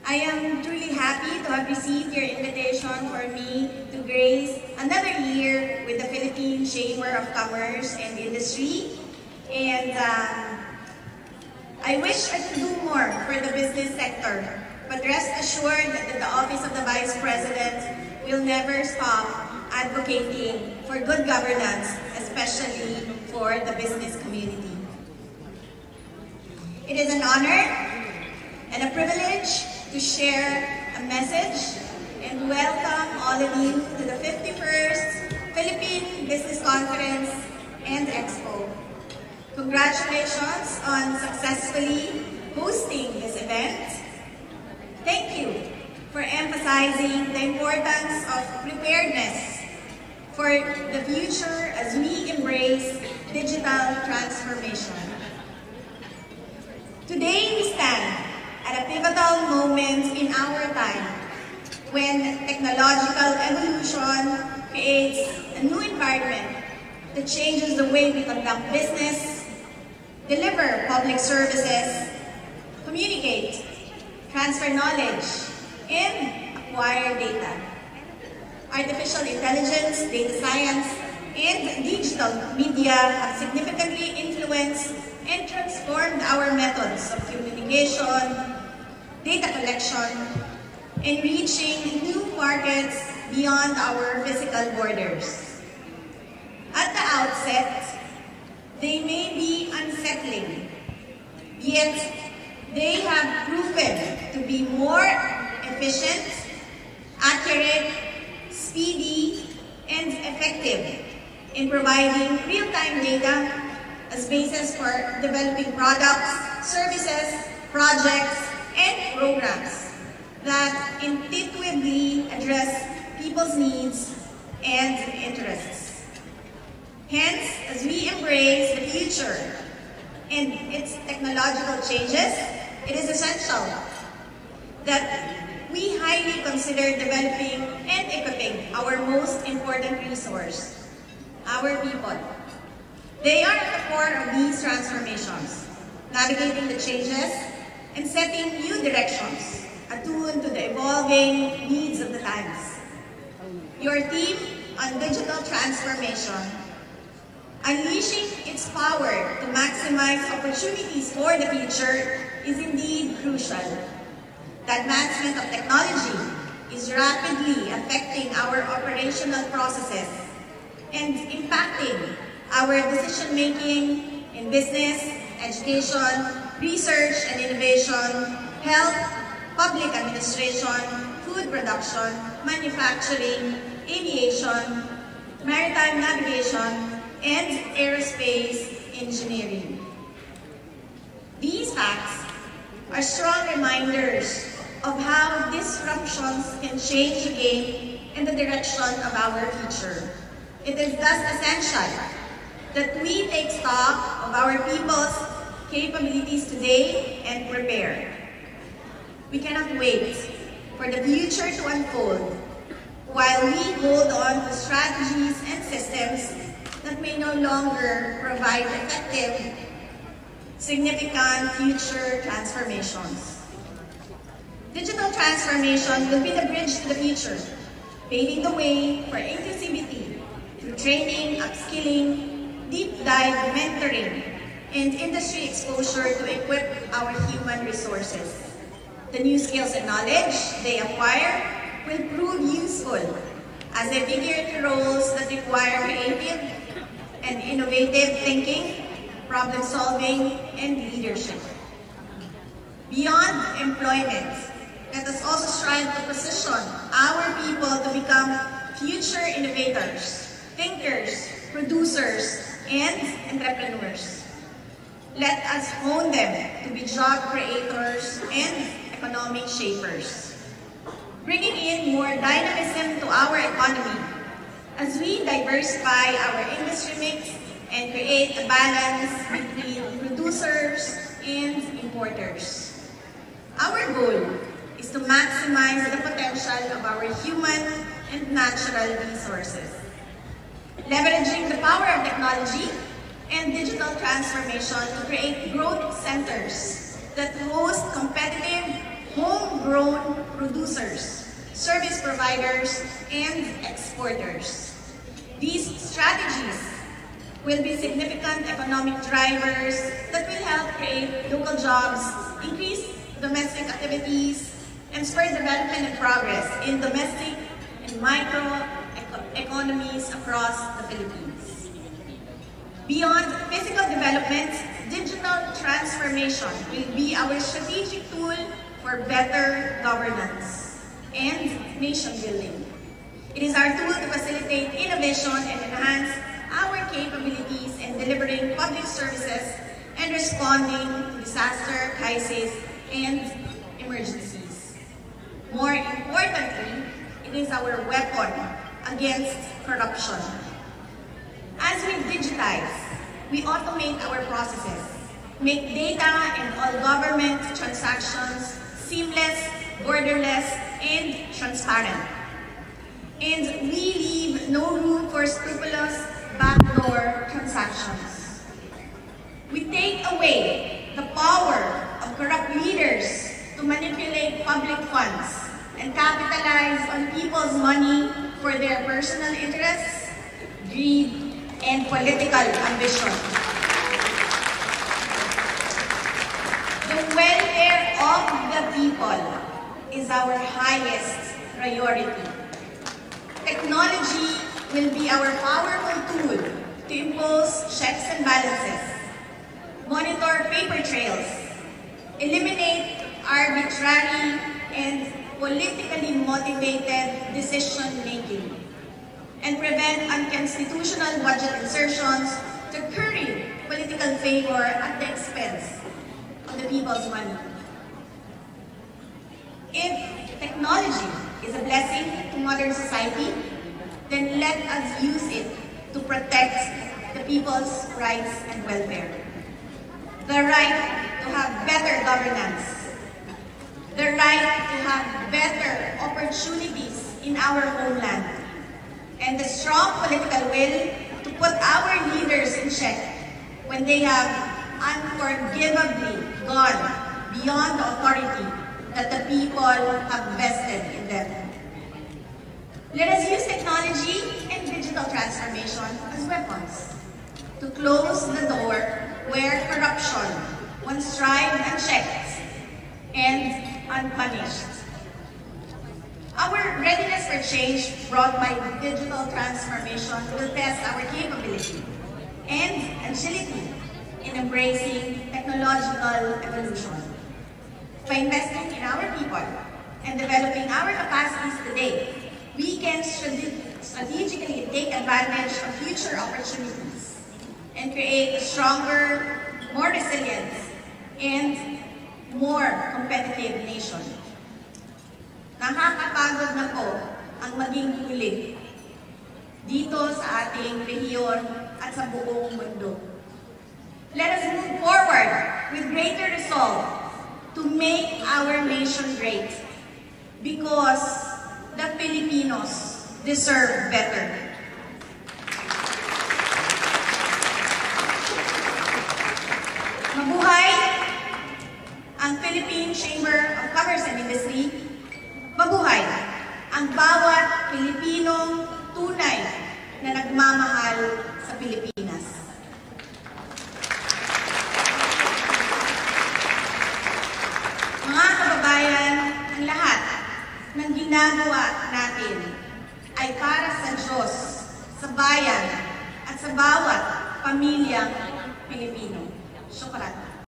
I am truly happy to have received your invitation for me to grace another year with the Philippine Chamber of Commerce and Industry. And I wish I could do more for the business sector, but rest assured that the Office of the Vice President will never stop advocating for good governance, especially for the business community. It is an honor and a privilege to share a message and welcome all of you to the 51st Philippine Business Conference and Expo. Congratulations on successfully hosting this event. Thank you for emphasizing the importance of preparedness for the future as we embrace digital transformation. Today we stand at a pivotal moment in our time when technological evolution creates a new environment that changes the way we conduct business, deliver public services, communicate, transfer knowledge, and acquire data. Artificial intelligence, data science, and digital media have significantly influenced and transformed our methods of communication, data collection, and reaching new markets beyond our physical borders. At the outset, they may be unsettling, yet they have proven to be more efficient, accurate, speedy, and effective in providing real-time data as basis for developing products, services, projects, and programs that intuitively address people's needs and interests. Hence, as we embrace the future and its technological changes, it is essential that we highly consider developing and equipping our most important resource, our people. They are at the core of these transformations, navigating the changes and setting new directions attuned to the evolving needs of the times. Your team on digital transformation, unleashing its power to maximize opportunities for the future, is indeed crucial. The advancement of technology is rapidly affecting our operational processes and impacting our decision-making in business, education, research and innovation, health, public administration, food production, manufacturing, aviation, maritime navigation, and aerospace engineering. These facts are strong reminders of how disruptions can change the game and the direction of our future. It is thus essential that we take stock of our people's capabilities today and prepare. We cannot wait for the future to unfold while we hold on to strategies and systems that may no longer provide effective, significant future transformations. Digital transformation will be the bridge to the future, paving the way for inclusivity through training, upskilling, deep dive mentoring, and industry exposure to equip our human resources. The new skills and knowledge they acquire will prove useful as they figure into roles that require creative and innovative thinking, problem solving, and leadership. Beyond employment, let us also strive to position our people to become future innovators, thinkers, producers, and entrepreneurs. Let us hone them to be job creators and economic shapers, bringing in more dynamism to our economy as we diversify our industry mix and create a balance between producers and importers. Our goal is to maximize the potential of our human and natural resources, leveraging the power of technology and digital transformation to create growth centers that host competitive, homegrown producers, service providers, and exporters. These strategies will be significant economic drivers that will help create local jobs, increase domestic activities, and spur development and progress in domestic and micro economies across the Philippines. Beyond physical development, digital transformation will be our strategic tool for better governance and nation building. It is our tool to facilitate innovation and enhance our capabilities in delivering public services and responding to disaster, crises, and emergencies. More importantly, it is our weapon against corruption. As we digitize, we automate our processes, make data and all government transactions seamless, borderless, and transparent. And we leave no room for scrupulous backdoor transactions. We take away the power of corrupt leaders to manipulate public funds and capitalize on people's money for their personal interests, greed, and political ambition. The welfare of the people is our highest priority. Technology will be our powerful tool to impose checks and balances, monitor paper trails, eliminate arbitrary and politically motivated decision-making, and prevent unconstitutional budget insertions to curry political favor at the expense of the people's money. If technology is a blessing to modern society, then let us use it to protect the people's rights and welfare. The right to have better governance, the right to have better opportunities in our homeland, and the strong political will to put our leaders in check when they have unforgivably gone beyond the authority that the people have vested in them. Let us use technology and digital transformation as weapons to close the door where corruption once thrived unchecked and unpunished. Our readiness for change brought by digital transformation will test our capability and agility in embracing technological evolution. By investing in our people and developing our capacities today, we can strategically take advantage of future opportunities and create a stronger, more resilient, and more competitive nation. Nakakapagod na po ang maging huli dito sa ating rehiyon at sa buong mundo. Let us move forward with greater resolve to make our nation great because the Filipinos deserve better. Mabuhay ang Philippine Chamber of Commerce and Industry. Mabuhay ang bawat Pilipinong tunay na nagmamahal sa Pilipinas. Mga kababayan, ang lahat ng ginagawa natin ay para sa Diyos, sa bayan, at sa bawat pamilyang Pilipino. Syukran.